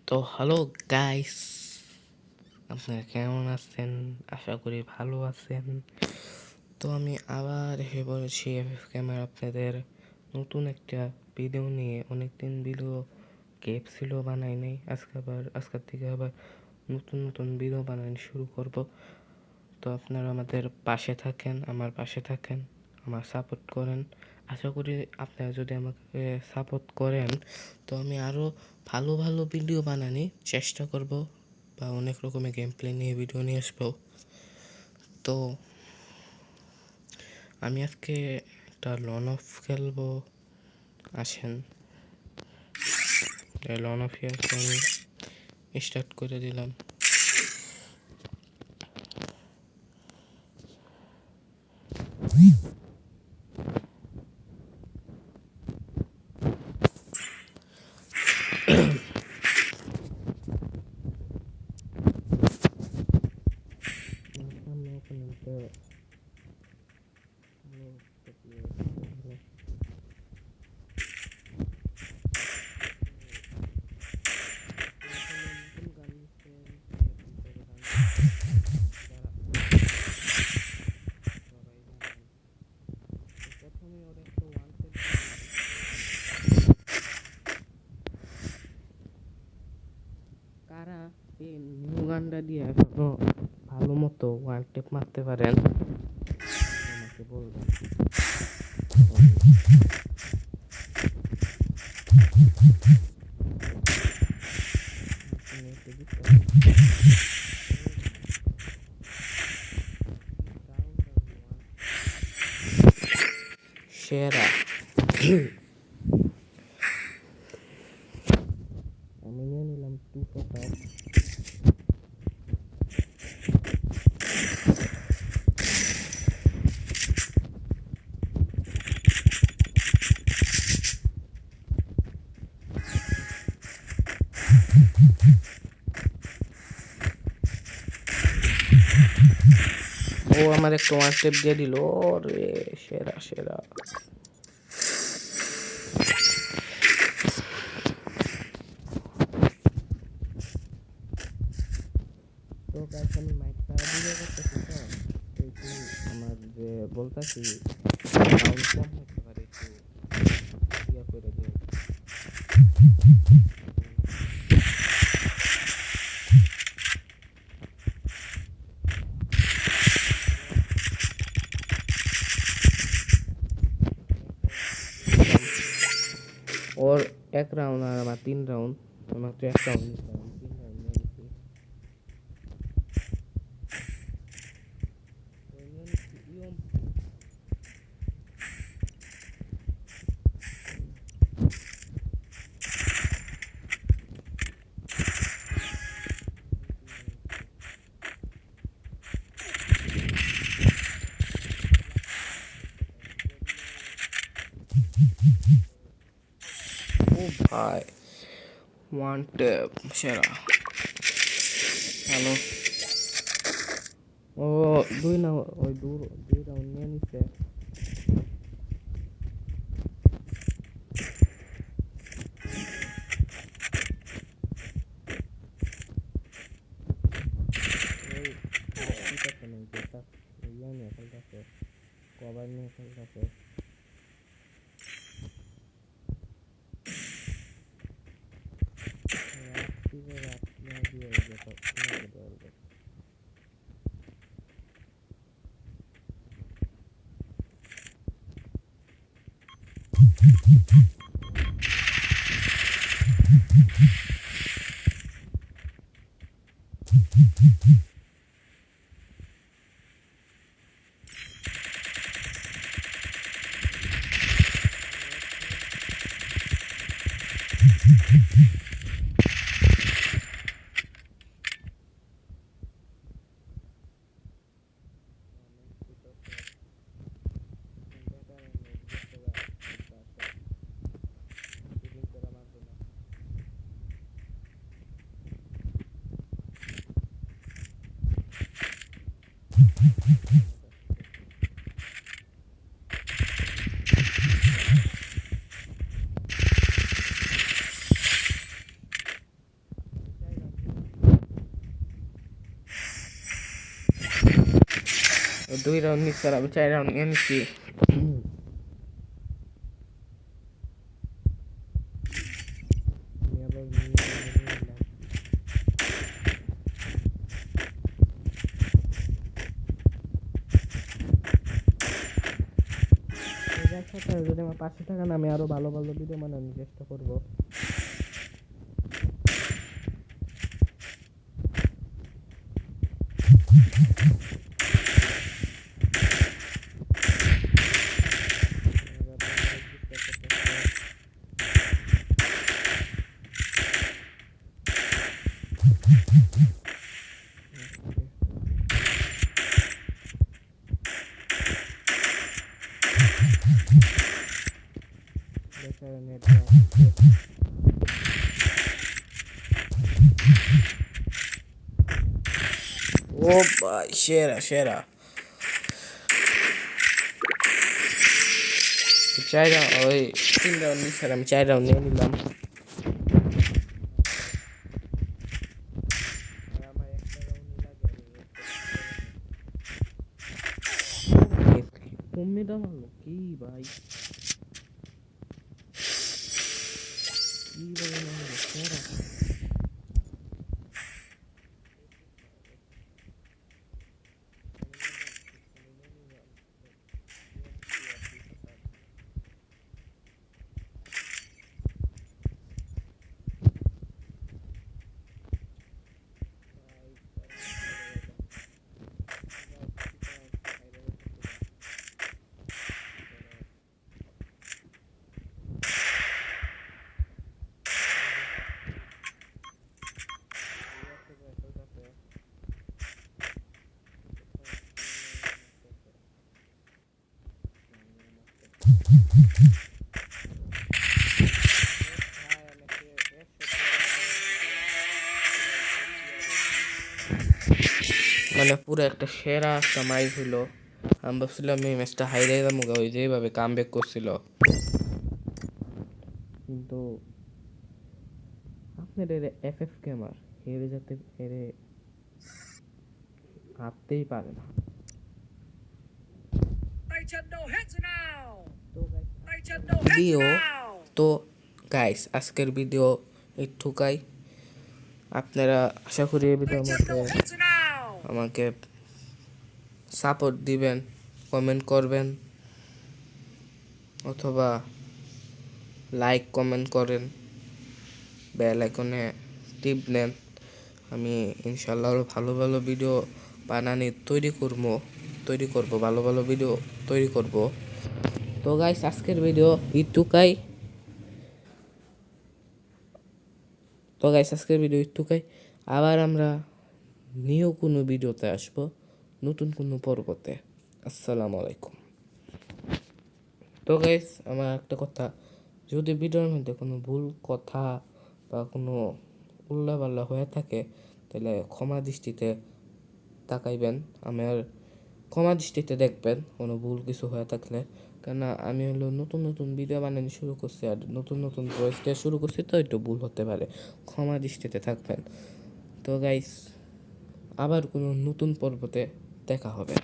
তো hello guys, আপনারা কেমন আছেন? আশা করি ভালো আছেন। তো আমি আবার এসে বলেছি এফএফ ক্যামেরা আপনাদের নতুন একটা ভিডিও নিয়ে। অনেকদিন ভিডিও গ্যাপ ছিল, বানাই নাই। আজকের থেকে আবার নতুন নতুন ভিডিও বানানো শুরু করব। তো আপনারা আমাদের পাশে থাকেন, আমার পাশে থাকেন, আমার সাপোর্ট করেন। আশা করি আপনারা যদি আমাকে সাপোর্ট করেন তো আমি আরও ভালো ভালো ভিডিও বানানোর চেষ্টা করব, বা অনেক রকমের গেম প্লে নিয়ে ভিডিও নিয়ে আসবো। তো আমি আজকে একটা লন অফ খেলবো, আসেন। লন অফ ইয়ারকে আমি স্টার্ট করে দিলাম। কারা এই নিউ গানটা দিয়ে এখনো ভালো মতো ওয়ান টেপ মারতে পারেন আমাকে বলবেন। সেরা আমি নিয়ে নিলাম 2 ও আমার একটা ওয়ান টেপ দিয়ে দিল রে। সেরা সেরা। তো গাইস আমি মাইকটা ভিডিও করতেছি, তো একটু আমার যে বলতেছি সাউন্ড কম হতে পারে, একটু ইয়া করে দিন। ওর 1 রাউন্ড আর আমার 3 রাউন্ড, মাত্র 1 রাউন্ড 3 রাউন্ড নিয়ে নিচ্ছি। ও ভাই, ওয়ান টেপ সেরা। হ্যালো। ও দুই না, ওই 2 রাউন্ড নিয়ে নিচ্ছে। ইয়া নিয়ে খেলতেছে, কভার নিয়ে খেলতেছে। 2 রাউন্ড নিচ্ছে, আমি 4 রাউন্ড নিয়ে নিচ্ছি। যদি আমার 500 টাকা না, আমি আরো ভালো ভালো ভিডিও বানানোর চেষ্টা করবো। ও ভাই, সেরা সেরা। 4 রাউন্ড, ওই 3 রাউন্ড নিচ্ছে, আমি 4 রাউন্ড নিয়ে নিলাম। কম্বিটা মারলো কি ভাই, কি বলে মারলো সেরা। মানে পুরো একটা সেরা একটা মাইক হইলো। আমি ভাবছিলাম এই ম্যাচটা হাইরে যাবো, ওই যেভাবে কামব্যাক করছিল। কিন্তু আপনার FF গেমার হেরে যাতে হেরে ভাবতেই পারে না। ভিডিও তো গাইস, আজকের ভিডিও একটুকাই। আপনারা আশা করি এই ভিডিওর মধ্যে আমাকে সাপোর্ট দিবেন, কমেন্ট করবেন অথবা লাইক কমেন্ট করেন, বেল আইকনে টিপ দেন। আমি ইনশাল্লাহ আরও ভালো ভালো ভিডিও বানানি তৈরি করব, ভালো ভালো ভিডিও তৈরি করব। তো গাইস, আজকের ভিডিও ইটুকাই। আবার আমরা নিউ কোনো ভিডিওতে আসবো, নতুন কোনো পর্বতে। আসসালামু আলাইকুম। তো গাইস, আমার একটা কথা, যদি ভিডিওর মধ্যে কোনো ভুল কথা বা কোনো উল্লাপাল্লা হয়ে থাকে তাহলে ক্ষমা দৃষ্টিতে তাকাইবেন, আমার ক্ষমা দৃষ্টিতে দেখবেন কোনো ভুল কিছু হয়ে থাকলে। কেননা আমি হলো নতুন নতুন ভিডিও বানানো শুরু করছি, আর নতুন নতুন ভয়েস দেওয়া শুরু করছি, তো একটু ভুল হতে পারে, ক্ষমা দৃষ্টিতে থাকবেন। তো গাইস, আবার কোনো নতুন পর্বতে দেখা হবে।